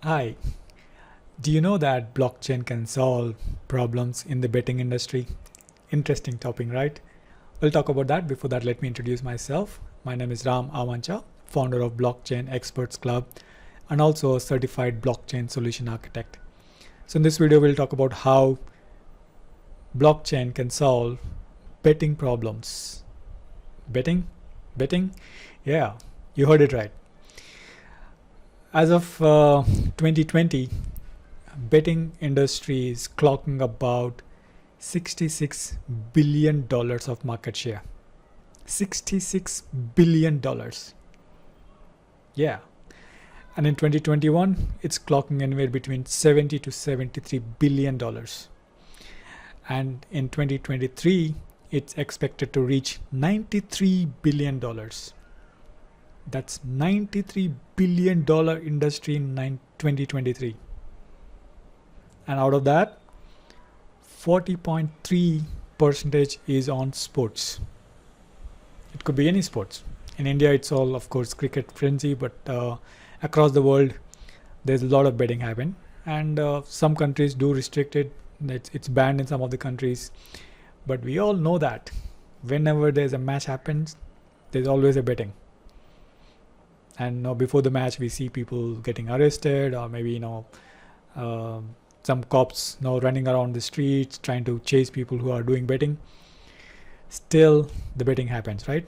Hi, do you know that blockchain can solve problems in the betting industry? Interesting topic, right? We'll talk about that. Before that, let me introduce myself. My name is Ram Amancha, founder of Blockchain Experts Club and also a certified blockchain solution architect. So, in this video, we'll talk about how blockchain can solve betting problems. Betting? Betting? Yeah, you heard it right. As of 2020, betting industry is clocking about $66 billion of market share. $66 billion. Yeah. And in 2021, it's clocking anywhere between 70 to $73 billion. And in 2023, it's expected to reach $93 billion. That's $93 billion industry in 2023. And out of that, 40.3% is on sports. It could be any sports. In India, it's all, of course, cricket frenzy, but across the world, there's a lot of betting happen. And some countries do restrict it. It's banned in some of the countries. But we all know that whenever there's a match happens, there's always a betting. And before the match, we see people getting arrested, or maybe some cops running around the streets trying to chase people who are doing betting. Still, the betting happens, right?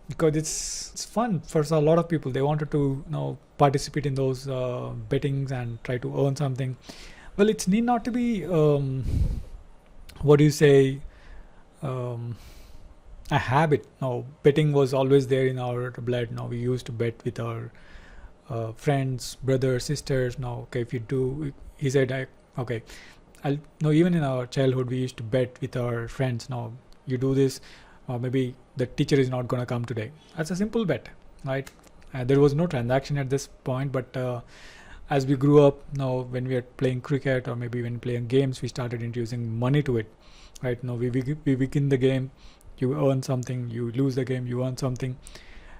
Because it's fun for a lot of people. They wanted to participate in those bettings and try to earn something. Well, it need not to be what do you say, a habit. No, betting was always there in our blood. Now we used to bet with our friends, brothers, sisters. Now, okay, if you do, he said, okay, even in our childhood, we used to bet with our friends. Now you do this, maybe the teacher is not going to come today. That's a simple bet, right? There was no transaction at this point, but as we grew up, now when we are playing cricket or maybe when playing games, we started introducing money to it, right? Now we begin the game, you earn something, you lose the game, you earn something.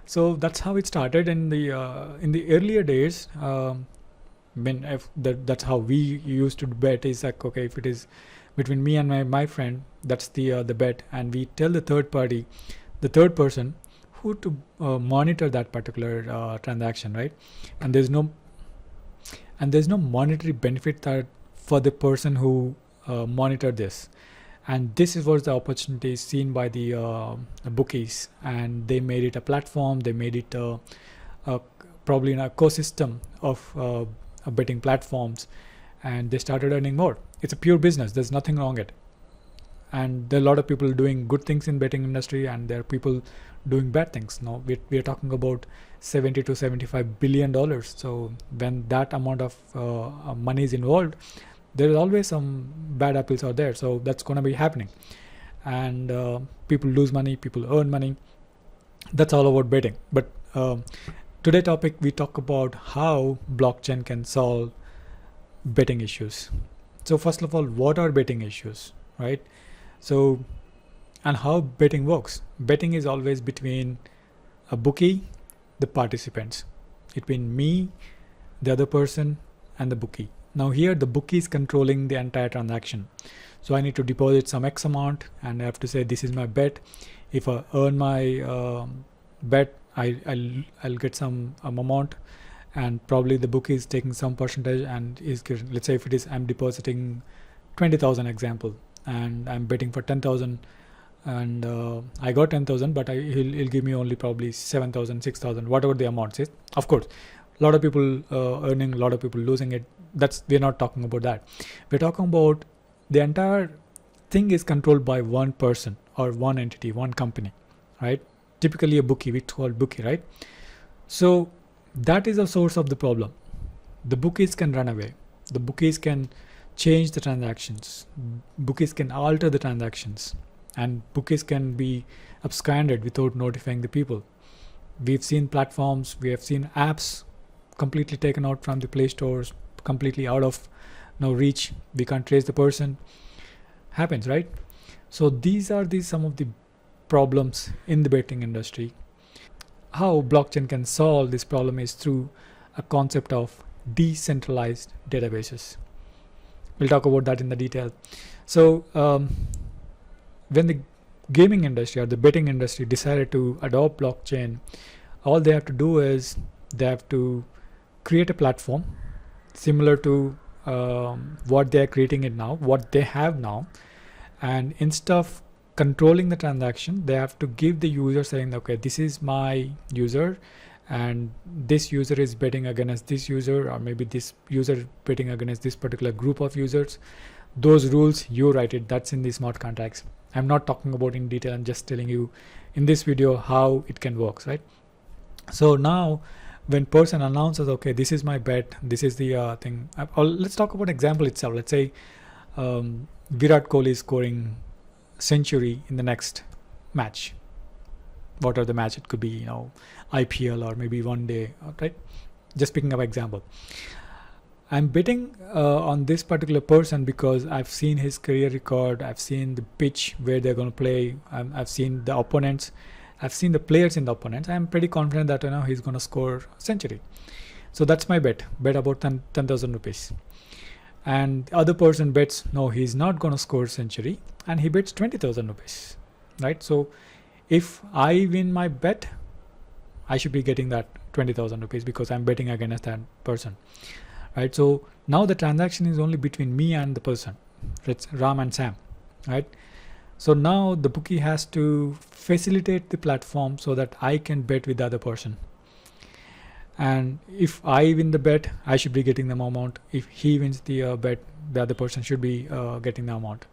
So that's how it started in the earlier days. That's how we used to bet. Is like, okay, if it is between me and my friend, that's the bet, and we tell the third person who to monitor that particular transaction, right? And there's no monetary benefit that for the person who monitored this. And this was the opportunity seen by the bookies, and they made it a platform. They made it probably an ecosystem of betting platforms, and they started earning more. It's a pure business. There's nothing wrong with it. And there are a lot of people doing good things in betting industry, and there are people doing bad things. Now we are talking about 70 to $75 billion. So when that amount of money is involved, there is always some bad apples out there. So that's going to be happening, and people lose money, people earn money. That's all about betting. But today topic, we talk about how blockchain can solve betting issues. So first of all, what are betting issues, right? So, and how betting works. Betting is always between a bookie, the participants, between me, the other person, and the bookie. Now here the bookie is controlling the entire transaction. So I need to deposit some X amount, and I have to say this is my bet. If I earn my bet, I'll get some amount, and probably the bookie is taking some percentage and is, let's say if it is, I'm depositing 20,000 example, and I'm betting for 10,000, and I got 10,000, but he'll give me only probably 7,000, 6,000, whatever the amount is. Of course, a lot of people earning, a lot of people losing it. We're not talking about that. We're talking about the entire thing is controlled by one person or one entity, one company, right? Typically a bookie, we call bookie, right? So that is the source of the problem. The bookies can run away. The bookies can change the transactions. Bookies can alter the transactions, and bookies can be absconded without notifying the people. We've seen platforms, we have seen apps completely taken out from the Play stores, completely out of reach. We can't trace the person. Happens, right? So these are some of the problems in the betting industry. How blockchain can solve this problem is through a concept of decentralized databases. We'll talk about that in the detail. So when the gaming industry or the betting industry decided to adopt blockchain, all they have to do is they have to create a platform similar to what they are creating it now, what they have now, and instead of controlling the transaction, they have to give the user saying, okay, this is my user, and this user is betting against this user, or maybe this user is betting against this particular group of users. Those rules, you write it. That's in the smart contracts. I'm not talking about in detail. I'm just telling you in this video how it can work, right? So now when person announces, okay, this is my bet, this is the thing. Let's talk about example itself. Let's say Virat Kohli is scoring century in the next match. What are the match? It could be, you know, IPL or maybe one day, right? Just picking up example. I'm betting on this particular person because I've seen his career record. I've seen the pitch where they're going to play. I've seen the opponents. I've seen the players in the opponents. I'm pretty confident that, you know, he's going to score a century. So that's my bet about 10,000 rupees. And the other person bets, no, he's not going to score a century, and he bets 20,000 rupees, right? So if I win my bet, I should be getting that 20,000 rupees because I'm betting against that person, right? So now the transaction is only between me and the person. It's Ram and Sam, right? So now the bookie has to facilitate the platform so that I can bet with the other person. And if I win the bet, I should be getting the amount. If he wins the bet, the other person should be getting the amount,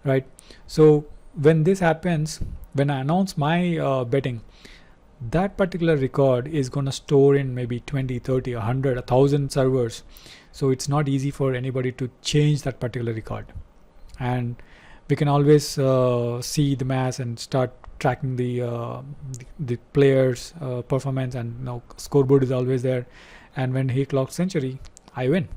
right? So when this happens, when I announce my betting, that particular record is going to store in maybe 20, 30, 100, 1,000 servers. So it's not easy for anybody to change that particular record. And we can always see the math and start tracking the players' performance, and, you know, scoreboard is always there. And when he clocks century, I win.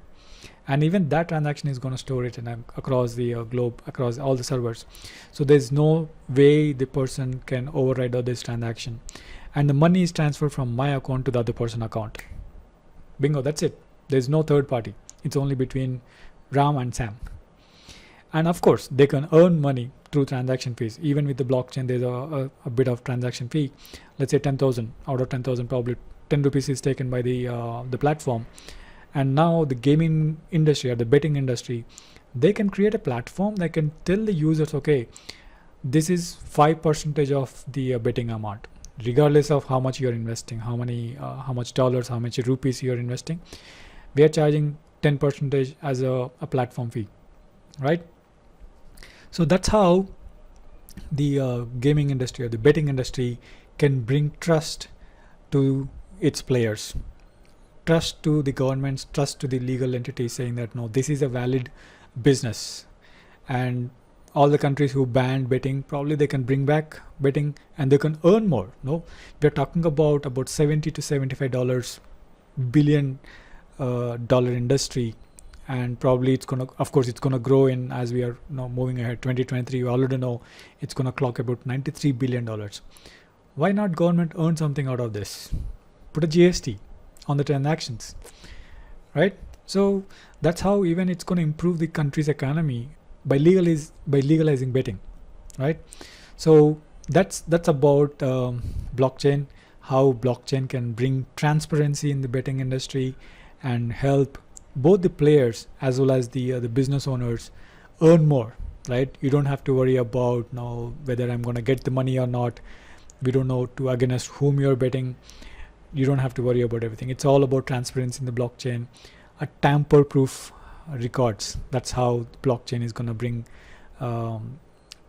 And even that transaction is going to store it across the globe, across all the servers. So there's no way the person can override this transaction. And the money is transferred from my account to the other person's account. Bingo, that's it. There's no third party. It's only between Ram and Sam. And of course, they can earn money through transaction fees. Even with the blockchain, there's a bit of transaction fee. Let's say 10,000. Out of 10,000, probably 10 rupees is taken by the platform. And now the gaming industry or the betting industry, they can create a platform that can tell the users, okay, this is 5% of the betting amount, regardless of how much you're investing, how much dollars, how much rupees you're investing. We are charging 10% as a platform fee, right? So that's how the gaming industry or the betting industry can bring trust to its players, trust to the governments, trust to the legal entities, saying that no, this is a valid business. And all the countries who banned betting, probably they can bring back betting and they can earn more. No, we're talking about $70 to $75 billion dollar industry. And probably it's gonna, of course, it's gonna grow in as we are now moving ahead. 2023, you already know it's gonna clock about $93 billion. Why not government earn something out of this? Put a GST on the transactions, right? So that's how even it's gonna improve the country's economy by legalizing betting, right? So that's about blockchain, how blockchain can bring transparency in the betting industry and help both the players as well as the business owners earn more, right? You don't have to worry about now whether I'm going to get the money or not. We don't know to against whom you're betting. You don't have to worry about everything. It's all about transparency in the blockchain, a tamper-proof records. That's how blockchain is going to bring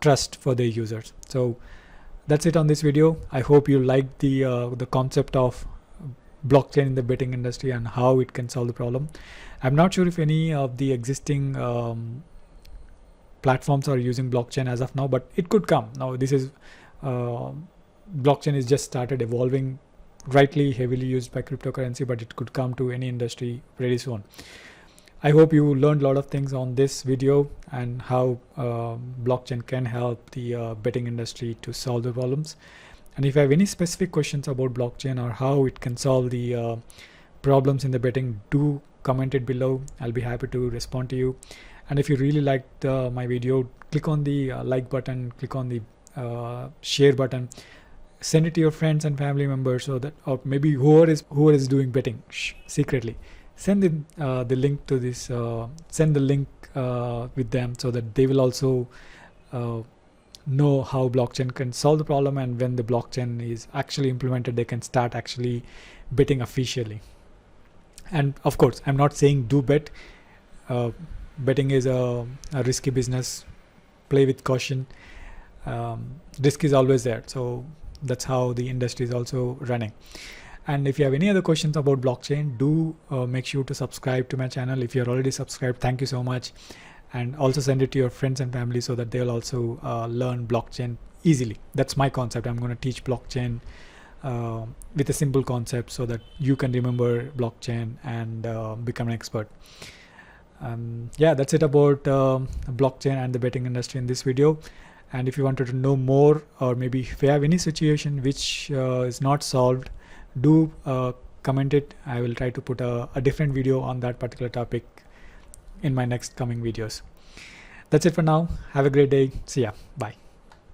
trust for the users. So that's it on this video. I hope you liked the concept of blockchain in the betting industry and how it can solve the problem. I'm not sure if any of the existing platforms are using blockchain as of now, but it could come. Now this is blockchain is just started evolving, rightly heavily used by cryptocurrency, but it could come to any industry very soon. I hope you learned a lot of things on this video and how blockchain can help the betting industry to solve the problems. And if you have any specific questions about blockchain or how it can solve the problems in the betting, do comment it below. I'll be happy to respond to you. And if you really liked my video, click on the like button, click on the share button, send it to your friends and family members, so that, or maybe whoever is doing betting secretly, send the link to this, send the link with them, so that they will also know how blockchain can solve the problem, and when the blockchain is actually implemented, they can start actually betting officially. And of course, I'm not saying do bet. Betting is a risky business. Play with caution. Risk is always there, so that's how the industry is also running. And if you have any other questions about blockchain, do make sure to subscribe to my channel. If you're already subscribed, thank you so much. And also send it to your friends and family, so that they'll also learn blockchain easily. That's my concept. I'm going to teach blockchain with a simple concept, so that you can remember blockchain and become an expert. Yeah, that's it about blockchain and the betting industry in this video. And if you wanted to know more, or maybe if you have any situation which is not solved, do comment it. I will try to put a different video on that particular topic in my next coming videos. That's it for now. Have a great day. See ya. Bye.